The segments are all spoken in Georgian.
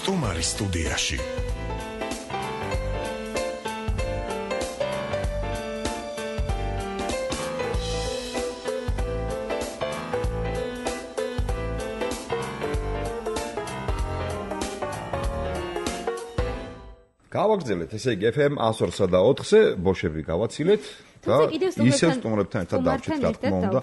სტუმარი სტუდიაში. გავაგრძელეთ, ესე იგი FM 102-სა და 4-ზე ბოშები გავაცილეთ და ისევ სტუმრებთან ერთად დავჭით, რა თქმა უნდა.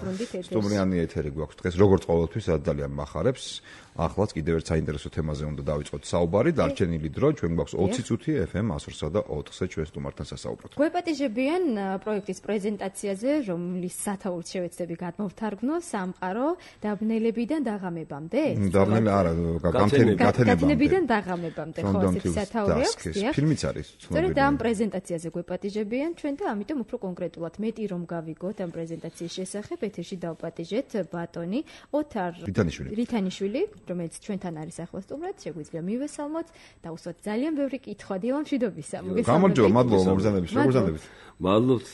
სტუმრიანი ეთერი გვაქვს დღეს, როგორც ყოველთვის, ძალიან მახარებს. ახლაც კიდევ ერთ საინტერესო თემაზე უნდა დავიწყოთ საუბარი. დარჩენილი დრო ჩვენ გვაქვს 20 წუთი FM 102-სა და 4-ზე ჩვენ სტუმართან სასაუბროთ. გვეპატიჟებიან პროექტის პრეზენტაციაზე, რომლის სათაურით შევეცდები გადმოვთარგმნო სამყარო დაბნელებიდან დაღამებამდე. დაბნელი არა, გათენებიდან დაღამებამდე ხო ასეთი სათაური აქვს. ფილმიც არის. სწორედ ამ პრეზენტაციაზე გვეპატიჟებიან ჩვენ და ამიტომ უფრო კონკრეტულად მეტი რომ გავიგოთ ამ პრეზენტაციის შესახებ, ეთერში დავპატიჟეთ ბატონი ოთარ რითანიშვილი, რომელიც ჩვენთან არის ახლა სტუმრად, შეგვიძლია მივესალმოთ და უსვათ ძალიან ბევრი კითხვა დილამშვიდობისა. გამარჯობა, მადლობა მოგზაურობით. როგორ გზავნებით? მადლობთ,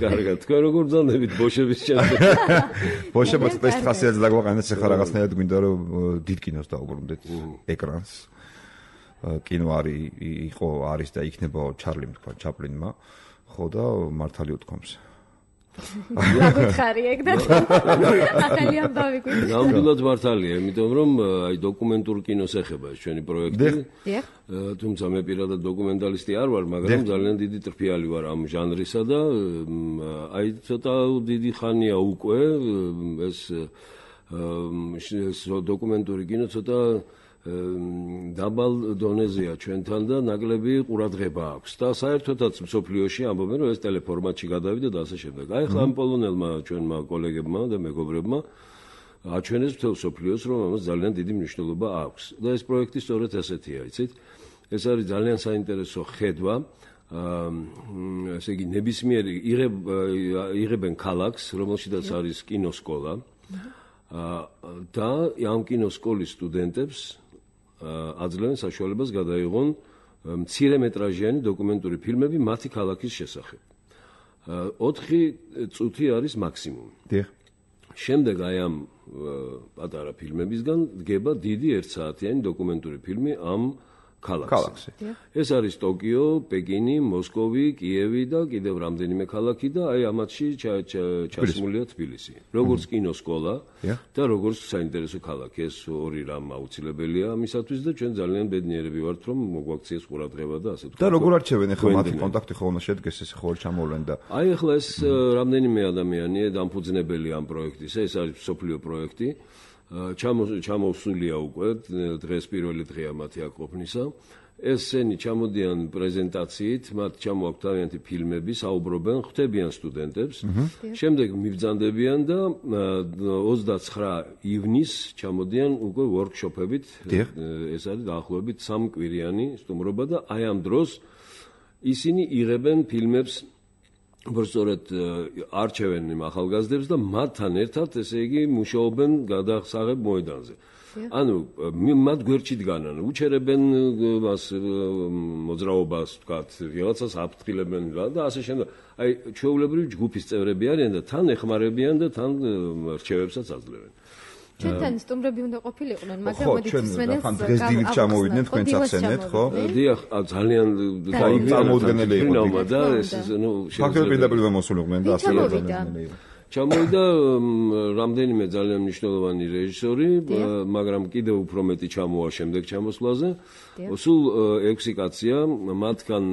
კარგად. თქვენ როგორ გზავნებით ბოშების შემდეგ? ბოშებიც ეს ხასიათს დაგვაყენეთ, ახლა რაღაცნაირად გვინდა რომ დიდ კინოს დაუბრუნდეთ ეკრანს. კინო არის და იქნება ჩარლიმ თქვა ჩაპლინმა. ხო და მართალი უთქვამს. გაგუთხარი ეგ და ახალი ამბავი გვიქვს. ნამდვილად მართალია, იმიტომ რომ აი დოკუმენტურ კინოს ეხება ეს ჩვენი პროექტი. თუმცა მე პირადად დოკუმენტალისტი არ ვარ, მაგრამ ძალიან დიდი ტრფიალი ვარ ამ ჟანრისა და აი ცოტა დიდი ხანია უკვე ეს დოკუმენტური კინო ცოტა დაბალ დონეზეა ჩვენთან და ნაკლები ყურადღება აქვს და საერთოდაც მსოფლიოში ამბობენ რომ ეს ტელეფორმატში გადავიდა და ასე შემდეგ. აი ხლა ამ პოლონელმა ჩვენმა კოლეგებმა და მეგობრებმა აჩვენეს მთელ მსოფლიოს რომ ამას ძალიან დიდი მნიშვნელობა აქვს და ეს პროექტი სწორედ ასეთია, იცით? ეს არის ძალიან საინტერესო ხედვა. ესე იგი ნებისმიერი იღებენ ქალაქს, რომელშიც არის კინოსკოლა და ამ კინოსკოლის სტუდენტებს აძლევენ საშუალებას გადაიღონ მცირემეტრაჟიანი დოკუმენტური ფილმები მათი ქალაქის შესახებ. 4 წუთი არის მაქსიმუმი. შემდეგ აი ამ პატარა ფილმებისგან დგება დიდი 1 საათიანი დოკუმენტური ფილმი ამ ქალაქში. ეს არის ტოკიო, პეკინი, მოსკოვი, კიევი და კიდევ რამდენიმე ქალაქი და აი ამათში ჩასმულია თბილისი. როგორც კინოსკოლა და როგორც საინტერესო ქალაქი. ეს ორი რამ აუცილებელია ამისათვის და ჩვენ ძალიან ბედნიერები ვართ რომ მოგვაქციეს ყურადღება და ასე თქვა. და როგორ არჩევენ ახლა მათი კონტაქტი ხო უნდა შედგეს ეს ხო ჩამოვლენ და აი ახლა ეს რამდენიმე ადამიანია დამფუძნებელი ამ პროექტისა, ეს არის მსოფლიო პროექტი. ჩამოსულია უკვე დღეს პირველი დღეა მათი აქ ყოფნისა. ესენი ჩამოდიან პრეზენტაციით, მათ ჩამოაქვთ თავიანთი ფილმები, საუბრობენ, ხვდებიან სტუდენტებს. შემდეგ მიბრძანდებიან და 29 ივნისს ჩამოდიან უკვე ვორქშოპებით. ეს არის დაახლოებით 3 კვირიანი სტუმრობა და აი ამ დროს ისინი იღებენ ფილმებს უბრალოდ არჩევენ იმ ახალგაზრდებს და მათთან ერთად ესე იგი მუშაობენ გადასაღებ მოედანზე. ანუ მათ გვერდში დგანან, უჩერებენ მას მოძრაობას, ვთქვათ, რაღაცას აფრთხილებენ და ასე შემდეგ. აი ჩვეულებრივი ჯგუფის წევრები არიან და თან ეხმარებიან და თან რჩევებსაც აძლევენ. ჩვენთან სტუმრები უნდა ყოფილიყვნენ, მაგრამ მოდით ისმენეს ხო, დღეს დილით ჩამოვიდნენ თქვენ სახსენეთ, ხო? დიახ, ძალიან წარმოუდგენელი იყო და ეს ნუ ფაქტობრივად პირდაპირ მოსულიყვნენ და ასე ჩამოვიდა რამდენიმე ძალიან მნიშვნელოვანი რეჟისორი, მაგრამ კიდევ უფრო მეტი ჩამოვა შემდეგ ჩამოსვლაზე. სულ 6 კაცია, მათგან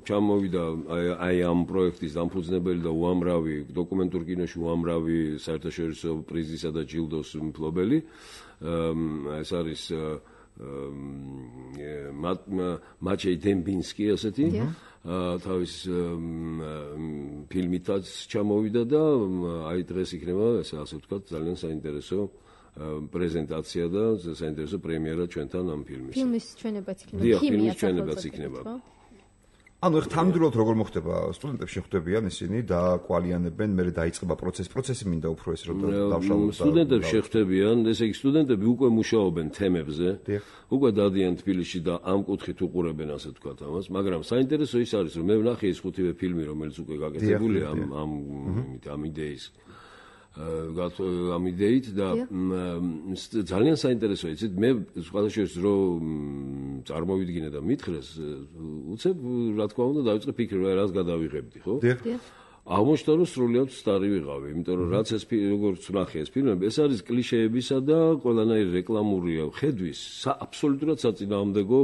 ჩამოვიდა აი ამ პროექტის დამფუძნებელი და უამრავი დოკუმენტურ კინოში უამრავი საერთაშორისო პრიზისა და ჯილდოს მფლობელი. ეს არის მაჩეი დემბინსკი ასეთი. თავის ფილმითაც ჩამოვიდა და აი დღეს იქნება ასე ვთქვათ ძალიან საინტერესო პრეზენტაცია და საინტერესო პრემიერა ჩვენთან ამ ფილმის. ფილმის ჩვენებაც იქნება. ფილმის ჩვენებაც იქნება. ანუ ეხლა თანმიმდევრულად როგორ მოხდება სტუდენტებში ხვდებიან ისინი და კვალიანებენ, მერე დაიწყება პროცესი მინდა უფრო ეს რომ დავშალოთ. სტუდენტები შეხვდებიან, ესე იგი სტუდენტები უკვე მუშაობენ თემებზე, უკვე დადიან თბილისში და ამ კუთხით უყურებენ ასე ვთქვათ ამას, მაგრამ საინტერესო ის არის რომ მე ვნახე ეს 5 ფილმი რომელიც უკვე გაკეთებულია ამ იდეის ამ იდეით და ძალიან საინტერესოა, იცით, მე სხვადასხვა რო წარმოვიდგინე და მითხრეს, უცებ რა თქმა უნდა დავიწყე ფიქრი, რას გადავიღებდი, ხო? აღმოჩნდა რომ სრულიად სტარი ვიყავი, იმიტომ რომ რაც ეს როგორც ვნახე ეს ფილმები, ეს არის კლიშეებისა და ყველანაირი რეკლამური ხედვის აბსოლუტურად საწინააღმდეგო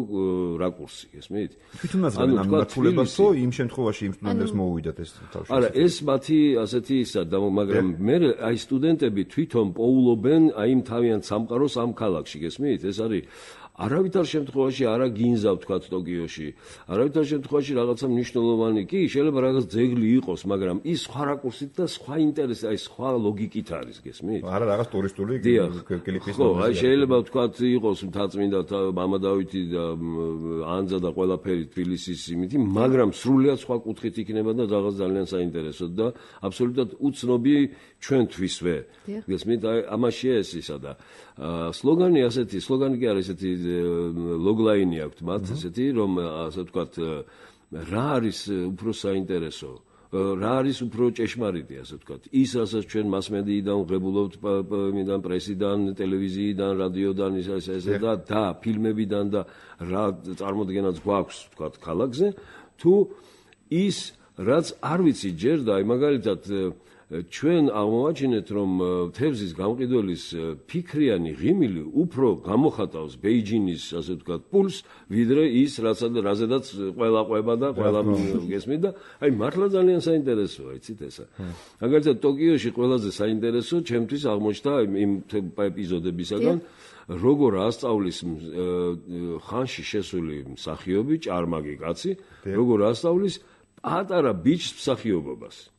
რაკურსი, ესმით? თვითონაც ამ მიმართულებას თუ იმ შემთხვევაში იმ სტუდენტებს მოუვიდათ ეს თავში. არა, ეს მათი ასეთი ისა და მაგრამ მე აი სტუდენტები თვითონ პოულობენ აი იმ თავიანთ სამყაროს ამ ქალაქში, გესმით? ეს არის არავითარ შემთხვევაში არა გინზა ვთქვა ტოკიოში. არავითარ შემთხვევაში რაღაცა მნიშვნელოვანი კი, შეიძლება რაღაც ძეგლი იყოს, მაგრამ ის სხვა რაკურსით და სხვა ინტერესი, აი სხვა ლოგიკით არის, გესმით? არა რაღაც ტურისტული კლიპის ხო, აი შეიძლება ვთქვა იყოს მთაწმინდა მამა დავითი და ანძა და ყველაფერი თბილისის იმითი, მაგრამ სრულიად სხვა კუთხით იქნება და რაღაც ძალიან საინტერესო და აბსოლუტურად უცნობი ჩვენთვისვე. გესმით? აი ამაშია ეს ისა და სლოგანი ასეთი, სლოგანი კი არის ესეთი ლოგლაინი აქვს მათ ესეთი რომ ასე ვთქვათ რა არის უფრო საინტერესო რა არის უფრო ჭეშმარიტი ასე ვთქვათ ის რასაც ჩვენ მასმედიიდან ვღებულობთ იმიდან პრესიდან ტელევიზიიდან რადიოდან ესე და ფილმებიდან და რა წარმოდგენაც გვაქვს ვთქვათ ქალაქზე თუ ის რაც არ ვიცი ჯერ და აი მაგალითად ჩვენ აღმოვაჩინეთ რომ თევზის გამყიდველის ფიქრიანი ღიმილი უფრო გამოხატავს ბეიჯინის ასე ვთქვათ პულს ვიდრე ის რაზედაც ყველა ყვება და ყველა გესმით და აი მართლა ძალიან საინტერესოა იცით ესა მაგალითად ტოკიოში ყველაზე საინტერესო ჩემთვის აღმოჩნდა იმ ეპიზოდებისაგან როგორ ასწავლის ხანში შესული მსახიობი ჭარმაგი კაცი როგორ ასწავლის პატარა ბიჭს მსახიობობას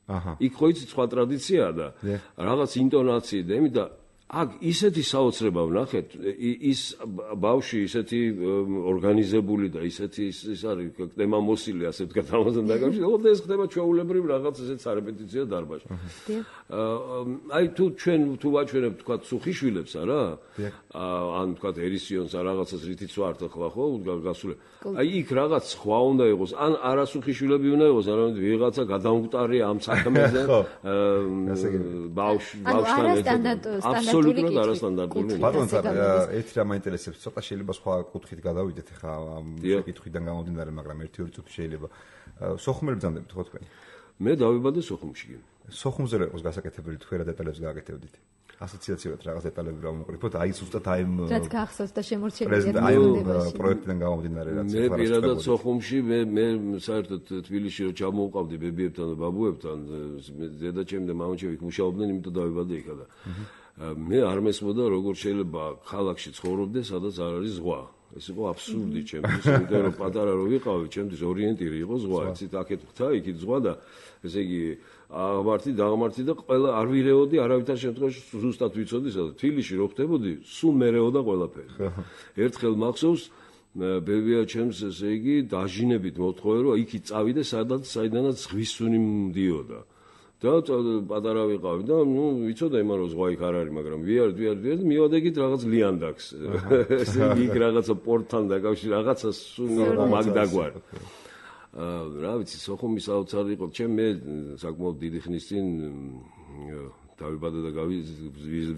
იქ ხო იცით სხვა ტრადიციაა და რაღაც ინტონაციით და იმით და აქ ისეთი საოცრება ვნახეთ ის ბავშვი ისეთი ორგანიზებული და ისეთი ის არის კტემამოსილი ასე ვთქვათ ამასთან დაკავშირებით და ეს ხდება ჩვეულებრივ რაღაც ესეთ სარეპეტიციო დარბაზში აი თუ ვაჩვენებთ ვთქვათ სუხიშვილებს არა ან ვთქვათ ერისიონს ან რაღაცას რითიც ვართ ახლა ხო გასული აი იქ რაღაც სხვა უნდა იყოს ან არასუხიშვილები უნდა იყოს არამედ ვიღაცა გადამკვდარი ამ საქმეზე ბავშვთან აბსოლუტურად არასტანდარტული. ბატონო, ერთი რამ მაინტერესებს, ცოტა შეიძლება სხვა კუთხით გადავიდეთ ხა ამ კითხვიდან გამომდინარე, მაგრამ ერთი-ორი წუთი შეიძლება. სოხუმელი ბრძანდებით ხო თქვენ? მე დავიბადე სოხუმში. სოხუმზე რა იყოს გასაკეთებელი თქვენ რა დეტალებს გააკეთებდით? ასოციაციურად რაღაც დეტალები რა მოყრიფოთ, აი ზუსტად აი რაც გახსოვს და შემორჩენილია აი პროექტიდან გამომდინარე რაც მე პირადად სოხუმში მე საერთოდ თბილისში რო ჩამოვყავდი ბებიებთან და ბაბუებთან დედაჩემი და მამაჩემი იქ მუშაობდნენ, იმიტომ დავიბადე იქა და მე არ მესმოდა როგორ შეიძლება ქალაქში ცხოვრობდე, სადაც არ არის ზღვა. ეს იყო აბსურდი ჩემთვის, იმიტომ რომ პატარა რო ვიყავი, ჩემთვის ორიენტირი იყო ზღვა. იცით, აქეთ ხთა, იქით ზღვა და ესე იგი აღმართი და ყველა არ ვირეოდი, არავითარ შემთხვევაში ზუსტად ვიცოდი, სადაც თბილისში რო ხდებოდი, სულ მერეოდა ყველაფერი. ერთხელ მახსოვს ბებია ჩემს ესე იგი დაჟინებით მოთხოვე რომ იქით წავიდე, საიდანაც ზღვის სუნი მდიოდა. და პატარა ვიყავი და ვიცოდა იმან რომ ზღვა იქ არ არის, მაგრამ ვიარდი მივადგეთ რაღაც ლიანდაქს. ესე იქ რაღაცა პორტთან დაკავშირი რაღაცა მაგდაგვარ. რა ვიცი, სოხუმის საოცარი იყო. მე საკმაოდ დიდი ხნის წინ დავიბადე და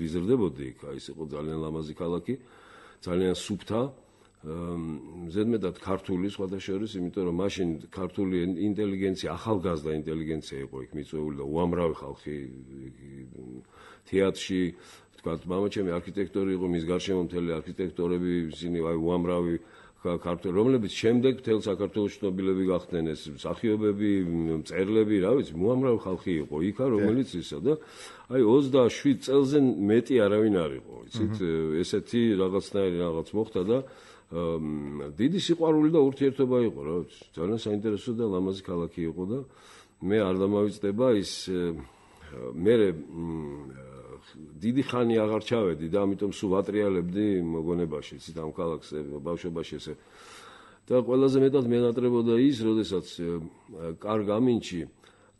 ვიზრდებოდი იქ. აი ეს იყო ძალიან ლამაზი ქალაქი, ძალიან სუფთა. ზედმეტად ქართული სხვადასხვა, იმიტომ რომ მაშინ ქართული ინტელიგენცია, ახალგაზრდა ინტელიგენცია იყო იქ მიწვეული და უამრავი ხალხი თეატრში, ვთქვათ, მამაჩემი არქიტექტორი იყო, მის გარშემო მთელი არქიტექტორები, ისინი აი უამრავი ქართველი, რომლებიც შემდეგ მთელ საქართველოს ცნობილები გახდნენ, ეს მსახიობები, მწერლები, რა ვიცი, უამრავი ხალხი იყო იქა, რომელიც ისა და აი 27 წელზე მეტი არავინ არ იყო, იცით, ესეთი რაღაცნაირი რაღაც მოხდა და დიდი სიყვარული და ურთიერთობა იყო, რა ვიცი, ძალიან საინტერესო და ლამაზი ქალაქი იყო და მე არ დამავიწყდება ის მე დიდი ხანი აღარ ჩავედი და ამიტომ სულ ვატრიალებდი მოგონებაში, იცით, ამ ქალაქს ბავშვობაში ესე. და ყველაზე მეტად მენატრებოდა ის, როდესაც კარგ ამინჩი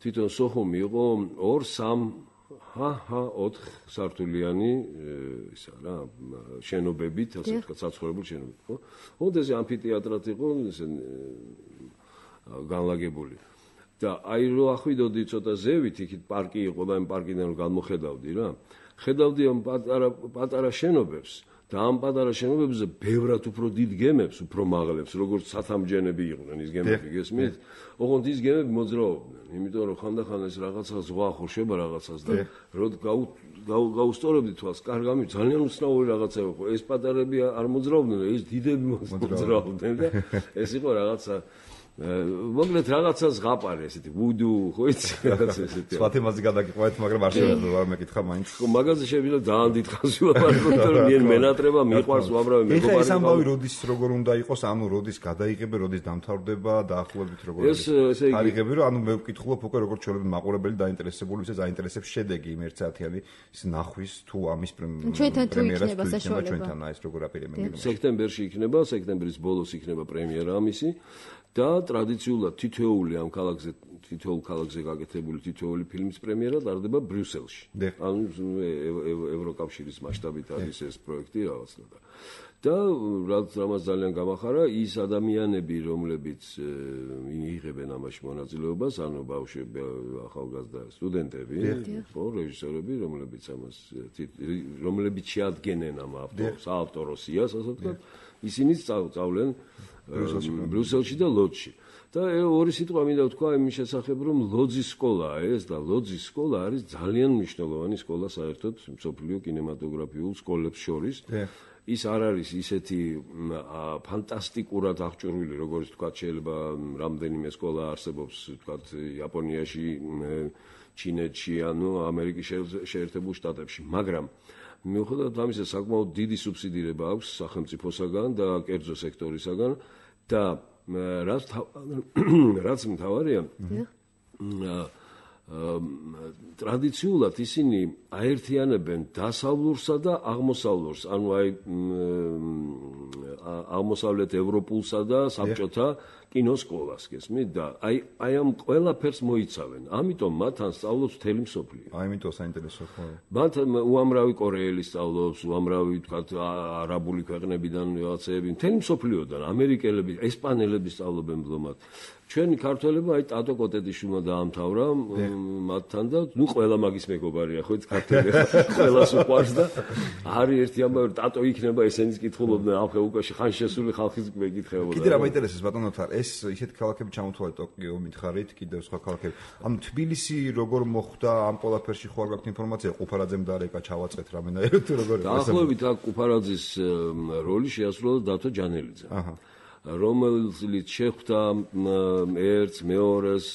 თვითონ სოხუმი იყო 2-3 სართულიანი ისა რა შენობებით, ასე ვთქვათ, საცხოვრებელ შენობებით, ხო? ოდესე ამფითეატრად იყო განლაგებული. და აი რო ახვიდოდი ცოტა ზევით, იქით პარკი იყო და იმ პარკიდან რომ გამოხედავდი რა. ხედავდი ამ პატარა შენობებს და ამ პატარა შენობებზე ბევრად უფრო დიდ გემებს, უფრო მაღლებს, როგორც სათამჯენები იყვნენ ის გემები, გესმით? ოღონდ ის გემები მოძრაობდნენ, იმიტომ რომ ხანდახან ეს რაღაცა ზღვა ხორშება რაღაცას და რომ გაუსწორებდი თვალს, კარგამი ძალიან უცნაური რაღაცა იყო. ეს პატარები არ მოძრაობდნენ, ეს დიდები მოძრაობდნენ და ეს იყო რაღაცა მოკლედ რაღაცა ზღაპარი ესეთი ვუდუ ხო იცი რაღაცა ესეთი სხვა თემაზე გადაგიყვეთ მაგრამ არ შეიძლება არ მეკითხა მაინც ხო მაგაზე შეიძლება ძალიან დიდ ხანს ვილაპარაკოთ რომ მე მენატრება მიყვარს უამრავი მეგობარი ეს ამბავი როდის როგორ უნდა იყოს ანუ როდის გადაიღება როდის დამთავრდება დაახლოებით როგორ ეს ესე იგი არიგები რომ ანუ მე ვკითხულობ უკვე როგორ ჩვენები მაყურებელი დაინტერესებული ვისაც აინტერესებს შედეგი იმ 1 საათიანი ის ნახვის თუ ამის პრემიერას ჩვენთან ეს როგორ აპირებენ სექტემბერში იქნება სექტემბრის ბოლოს იქნება პრემიერა ამისი და ტრადიციულად თითოეული ამ ქალაქზე თითოეულ ქალაქზე გაკეთებული თითოეული ფილმის პრემიერა ტარდება ბრიუსელში. ანუ ევროკავშირის მასშტაბით არის ეს პროექტი რაღაცნაირად. და რაც რამაც ძალიან გამახარა ის ადამიანები რომლებიც იღებენ ამაში მონაწილეობას, ანუ ბავშვები, ახალგაზრდა სტუდენტები, ხო, რეჟისორები, რომლებიც შეადგენენ ამ საავტორო სიას, ასე ვთქვათ, ისინი სწავლენ ბრიუსელში და ლოდში. და ორი სიტყვა მინდა ვთქვა იმის შესახებ, რომ ლოძის სკოლაა ეს და ლოძის სკოლა არის ძალიან მნიშვნელოვანი სკოლა საერთოდ მსოფლიო კინემატოგრაფიულ სკოლებს შორის. ის არ არის ისეთი ფანტასტიკურად აღჭურვილი, როგორც ვთქვათ, შეიძლება რამდენიმე სკოლა არსებობს, ვთქვათ, იაპონიაში, ჩინეთში, ანუ ამერიკის შეერთებულ შტატებში, მაგრამ მიუხედავად ამისა, საკმაოდ დიდი სუბსიდირება აქვს სახელმწიფოსაგან და კერძო სექტორისაგან და რაც მთავარია ტრადიციულად ისინი აერთიანებენ დასავლურსა და აღმოსავლურს, ანუ აი აღმოსავლეთ ევროპულსა და საბჭოთა კინოსკოლას, გესმით? და აი ამ ყველაფერს მოიცავენ. ამიტომ მათ ან სწავლობს მთელი მსოფლიო. ამიტომ საინტერესო ხო. მათ უამრავი კორეელი სწავლობს, უამრავი თქვათ არაბული ქვეყნებიდან რაღაცეები, მთელი მსოფლიოდან, ამერიკელები, ესპანელები სწავლობენ ბლომად. ჩვენი ქართველებმა აი ტატო კოტეტიშვილმა დაამთავრა მათთან და ნუ ყველა მაგის მეგობარია ხო იცი ქართველი ყველას უყვარს და არის ერთი ამბავი ტატო იქნება ესენიც კითხულობდნენ ახლა უკვე ხან შესული ხალხის მეკითხებოდა კიდე რა მაინტერესებს ბატონო თარ ეს ისეთ ქალაქები ჩამოთვალეთ ტოკიო მითხარით კიდევ სხვა ქალაქები ანუ თბილისი როგორ მოხვდა ამ ყველაფერში ხო არ გაქვთ ინფორმაცია ყუფარაძემ დარეკა ჩავაწყეთ რამენაირად თუ როგორ დაახლოებით აქ ყუფარაძის როლი შეასრულა დათო ჯანელიძე რომელიც შეხვდა ერთს მეორეს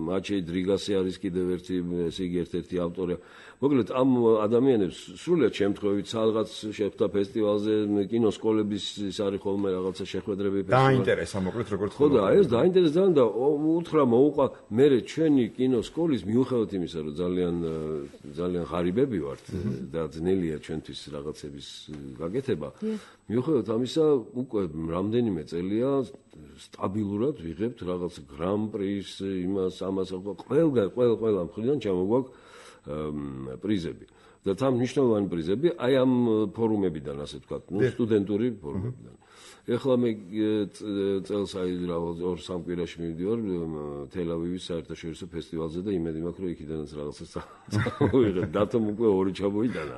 მაჩეი დრიგასი არის კიდევ ერთი ესე იგი ერთ-ერთი ავტორი მოკლედ ამ ადამიანებს სრულიად შემთხვევით სადღაც შეხვდა ფესტივალზე კინოსკოლების ის არის ხოლმე რაღაცა შეხვედრები დაინტერესა მოკლედ როგორც ხო და ეს დაინტერესდა და უთხრა მოუყვა მე ჩვენი კინოსკოლის მიუხედავად იმისა რომ ძალიან ღარიბები ვართ და ძნელია ჩვენთვის რაღაცების გაკეთება მიუხედავად ამისა უკვე რამდენიმე წელია სტაბილურად ვიღებთ რაღაც გრან-პრის იმას ამას ყველა მხრიდან ჩამოგვაქვს პრიზები და თან მნიშვნელოვანი პრიზები აი ამ ფორუმებიდან ასე ვთქვათ ნუ სტუდენტური ფორუმებიდან ეხლა მე წელს აი რაღაც 2-3 კვირაში მივიდივარ თელ-ავივის საერთაშორისო ფესტივალზე და იმედი მაქვს რომ იქიდანაც რაღაცას წავიღებ დათომ უკვე ორი ჩამოიტანა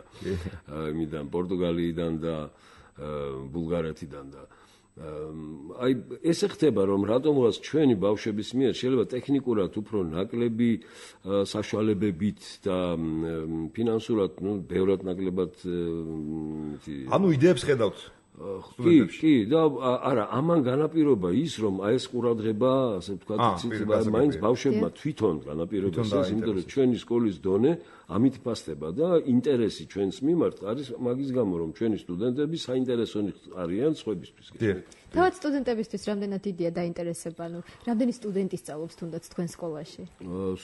იმიდან პორტუგალიიდან და ბულგარეთიდან და აი ესე ხდება რომ რატომღაც ჩვენი ბავშვების მიერ შეიძლება ტექნიკურად უფრო ნაკლები საშუალებებით და ფინანსურად ნუ ბევრად ნაკლებად ანუ იდეებს ხედავთ კი და არა ამან განაპირობა ის რომ აი ეს ყურადღება ასე ვთქვათ მაინც ბავშვებმა თვითონ განაპირობას ეს იმიტომ რომ ჩვენი სკოლის დონე ამით ფასდება და ინტერესი ჩვენს მიმართ არის მაგის გამო რომ ჩვენი სტუდენტები საინტერესო არიან სხვებისთვის თავად სტუდენტებისთვის რამდენად დიდია დაინტერესება ანუ რამდენი სტუდენტი სწავლობს თუნდაც თქვენ სკოლაში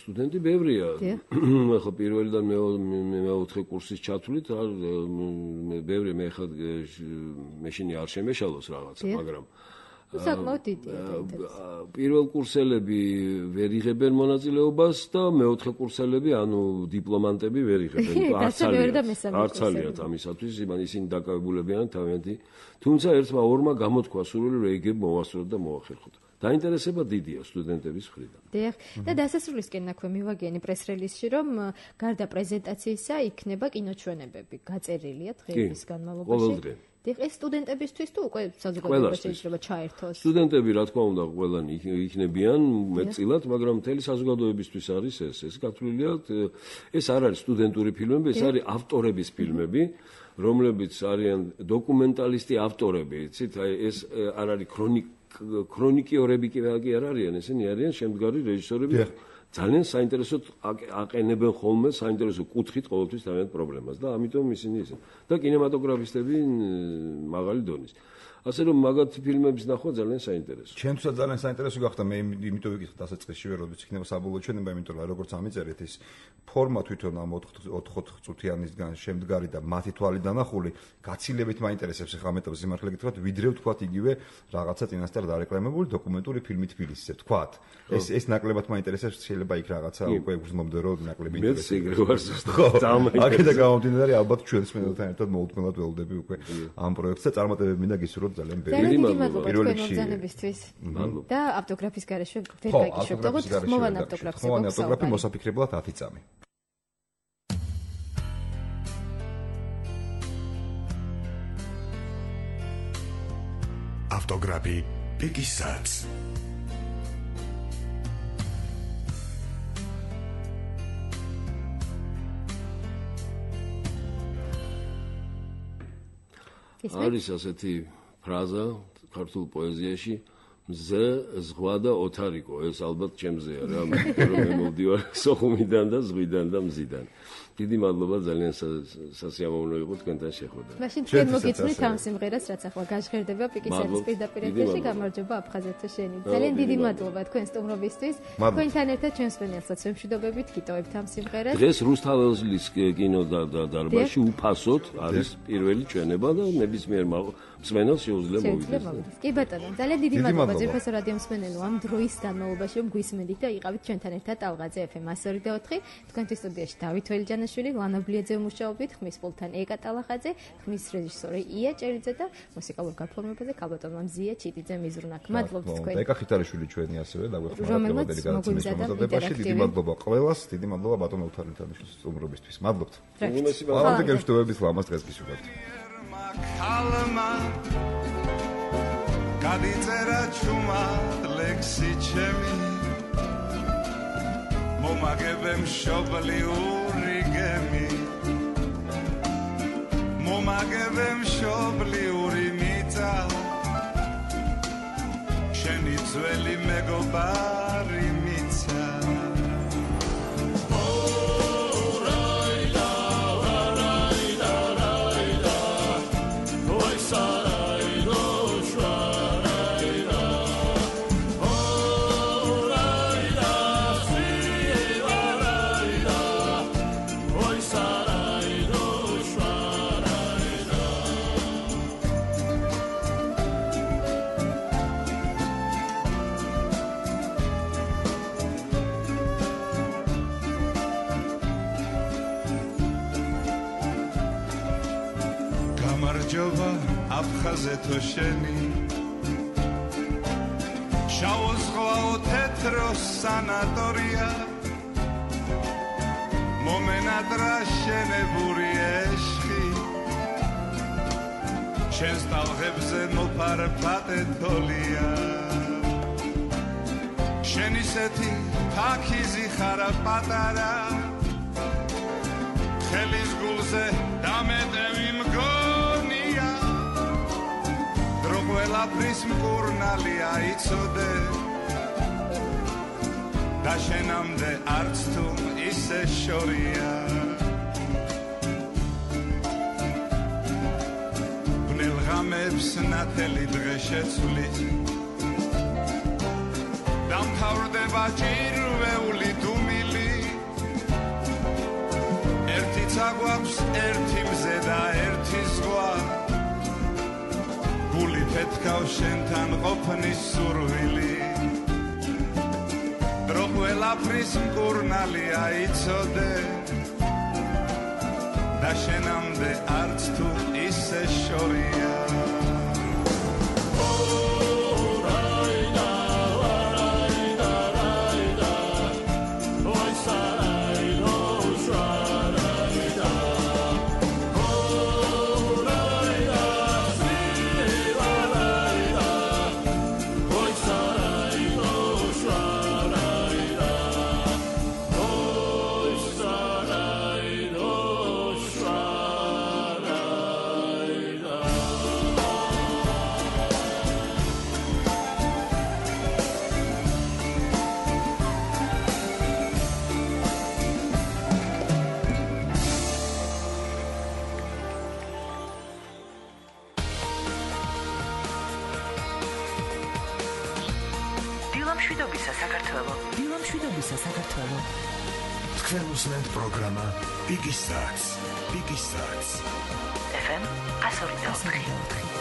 სტუდენტი ბევრია ახლა პირველიდან მეოთხე კურსის ჩათვლით ბევრი მე ხა მეშინი არ შემეშალოს რაღაცა მაგრამ საკმაოდ დიდია პირველ კურსელები ვერ იღებენ მონაწილეობას და მეოთხე კურსელები ანუ დიპლომანტები ვერ იღებენ არც ალიათ ამისათვის ისინი დაკავებულებიან თავიანთი თუმცა ერთმა ორმა გამოთქვა სურვილი რომ ეგებ მოვასწროთ და მოახერხოთ დაინტერესება დიდია სტუდენტების მხრიდან. დიახ, და დასასრულისკენ აქვე მივაგენი პრეს-რელიზში, რომ გარდა პრეზენტაციისა იქნება კინოჩვენებები, გაწერილია დღეების განმავლობაში. დიახ, ეს სტუდენტებისთვის თუ უკვე საზოგადოებაში შეიძლება ჩაერთოს? სტუდენტები, რა თქმა უნდა, ყველანი იქნებიან მეტწილად, მაგრამ მთელი საზოგადოებისთვის არის ეს გათვლილია. ეს არ არის სტუდენტური ფილმები, ეს არის ავტორების ფილმები, რომლებიც არიან დოკუმენტალისტი ავტორები, იცით, ეს არ არის ქრონიკიორები კი არ არიან, ესენი არიან შემდგარი რეჟისორები. ძალიან საინტერესოდ აყენებენ ხოლმე საინტერესო კუთხით ყოველთვის თავიანთ პრობლემას და ამიტომ ისინი ისე და კინემატოგრაფისტები მაღალი დონის. ასე რომ მაგათ ფილმების ნახვა ძალიან საინტერესოა. ჩემთვისაც ძალიან საინტერესო გახდა, მე იმიტომ ვიკითხე დასაწყისშივე, როდესაც იქნება საბოლოო ჩვენება, იმიტომ რომ როგორც ამიწერეთ ის ფორმა თვითონ ამ 4 წუთიანისგან შემდგარი და მათი თვალით დანახული გაცილებით მაინტერესებს ახლა მეტად სიმართლე გითხრათ, ვიდრე ვთქვათ იგივე რაღაცა წინასწარ დარეკლამებული დოკუმენტური ფილმი თბილისზე ვთქვათ. ეს ნაკლებად მაინტერესებს, შეიძლება იქ რაღაცა უკვე გრძნობდე რომ ნაკლები ინტერესებს. მე ეგრე ვარ ზუსტად. აქედან გამომდინარე ალბათ ჩვენს მენელთან ერთად მოუთმენლად ველოდები უკვე ამ პროექტს და წარმატებები მინდა გისურვოთ. ძალიან დიდი მადლობა თქვენ მოგზაურობისთვის და ავტოგრაფის გარეშე ვერ გაგიშვებთ, როგორც ხმოვან ავტოგრაფს. ხმოვანი ავტოგრაფი მოსაფიქრებლად 10 წამი. ავტოგრაფი პიკისაც. არის ასეთი ფრაზა ქართულ პოეზიაში მზე ზღვა და ოთარიკო ეს ალბათ ჩემზეა რა იმიტომ რომ მე მოვდივარ სოხუმიდან და ზღვიდან და მზიდან დიდი მადლობა ძალიან სასიამოვნო იყო თქვენთან შეხვედრა მაშინ თქვენ მოგიწვით ამ სიმღერას რაც ახლა გაჟღერდება პიკისერის პირდაპირ ეთერში გამარჯობა აფხაზეთო შენი ძალიან დიდი მადლობა თქვენ სტუმრობისთვის თქვენთან ერთად ჩვენს მენელსაც ვემშვიდობებით გიტოვებთ ამ სიმღერას დღეს რუსთაველის კინო დარბაზში უფასოდ არის პირველი ჩვენება და ნებისმიერ მსმენელს შეუძლია მოვიდეს. კი ბატონო, ძალიან დიდი მადლობა ძირფესო რადიო მსმენელო ამ დროის განმავლობაში რომ გვისმენდით და იყავით ჩვენთან ერთად ტალღაზე FM 102.4. თქვენთვის სტუდიაში დავით ველიჯანაშვილი, ლანა ბლიაძე მუშაობით, ხმის პულტთან ეკა ტალახაძე, ხმის რეჟისორი ია ჭერიძე და მუსიკალურ გაფორმებაზე კალბატონმა მზია ჩიტიძე მიზრუნაკ. მადლობთ თქვენ. ეკა ხითარიშვილი ჩვენი ასევე დაგვეხმარა მოდელი გადაცემის მომზადებაში. დიდი მადლობა ყველას, დიდი მადლობა ბატონო უთარლითანიშვილის სტუმრობისთვის. მადლობთ. მადლობა გემშვიდობებით ლამას დღეს გისურვებთ. Kalma Kaditera chuma leksi chemi Momagebem shobli urigemi Momagebem shobli urimita Sheni zveli megobari mitza აფხაზეთო შენი შაუზღვაო თეთრო სანატორია მომენადრა შენებური ეშხი შენს ტალღებზე მოფარფატე თოლია შენისეთი თაქიზი ხარა პატარა ხელის გულზე დამეტევი მგონია ყველაფრის მკურნალია იცოდე და შენამდე არც თუ ისე შორია ბნელღამებს ნათელი დღე შეცვლით დამთავრდება ჭირვეული დუმილი ერთი წაგვაქვს ერთი მზე და ერთი ზღვა გული ფეთქავ შენთან ყოფნის სურვილი დრო ყველაფრის მკურნალია იცოდე და შენამდე არც თუ ისე შორია მშვიდობისა საქართველო. დილო მშვიდობისა საქართველო. თქვენ უსმენთ პროგრამა Big Stats. FM 102.4.